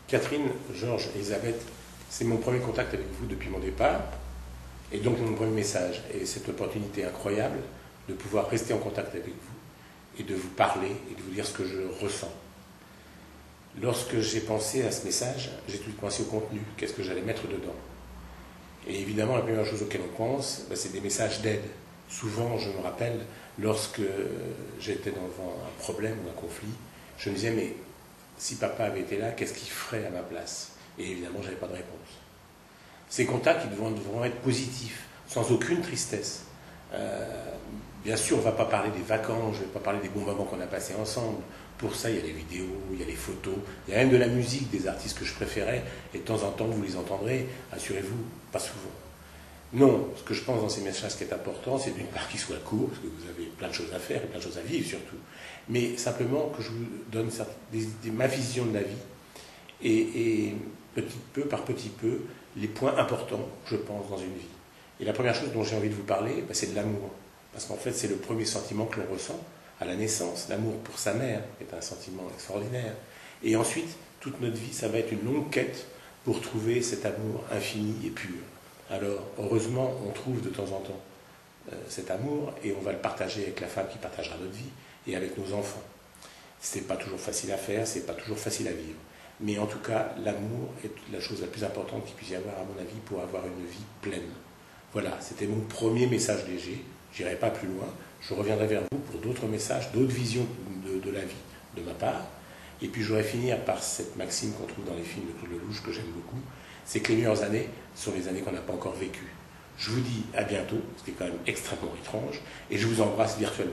Catherine, Georges, Elisabeth, c'est mon premier contact avec vous depuis mon départ, et donc mon premier message. Et cette opportunité incroyable de pouvoir rester en contact avec vous, et de vous parler, et de vous dire ce que je ressens. Lorsque j'ai pensé à ce message, j'ai tout de suite pensé au contenu, qu'est-ce que j'allais mettre dedans. Et évidemment, la première chose auquel on pense, c'est des messages d'aide. Souvent, je me rappelle, lorsque j'étais devant un problème ou un conflit, je me disais, mais si papa avait été là, qu'est-ce qu'il ferait à ma place? Et évidemment, je n'avais pas de réponse. Ces contacts, ils devront être positifs, sans aucune tristesse. Bien sûr, on ne va pas parler des vacances, je ne vais pas parler des bons moments qu'on a passés ensemble. Pour ça, il y a les vidéos, il y a les photos, il y a même de la musique, des artistes que je préférais, et de temps en temps, vous les entendrez, assurez-vous, pas souvent. Non, ce que je pense dans ces messages, ce qui est important, c'est d'une part qu'ils soient courts, parce que vous avez plein de choses à faire et plein de choses à vivre surtout, mais simplement que je vous donne ma vision de la vie, et peu par petit peu, les points importants, je pense, dans une vie. Et la première chose dont j'ai envie de vous parler, c'est de l'amour. Parce qu'en fait, c'est le premier sentiment que l'on ressent à la naissance. L'amour pour sa mère est un sentiment extraordinaire. Et ensuite, toute notre vie, ça va être une longue quête pour trouver cet amour infini et pur. Alors, heureusement, on trouve de temps en temps cet amour et on va le partager avec la femme qui partagera notre vie et avec nos enfants. C'est pas toujours facile à faire, c'est pas toujours facile à vivre. Mais en tout cas, l'amour est la chose la plus importante qu'il puisse y avoir, à mon avis, pour avoir une vie pleine. Voilà, c'était mon premier message léger. Je n'irai pas plus loin. Je reviendrai vers vous pour d'autres messages, d'autres visions de la vie de ma part. Et puis je voudrais finir par cette maxime qu'on trouve dans les films de Claude Lelouch, que j'aime beaucoup, c'est que les meilleures années sont les années qu'on n'a pas encore vécues. Je vous dis à bientôt, ce qui est quand même extrêmement étrange, et je vous embrasse virtuellement.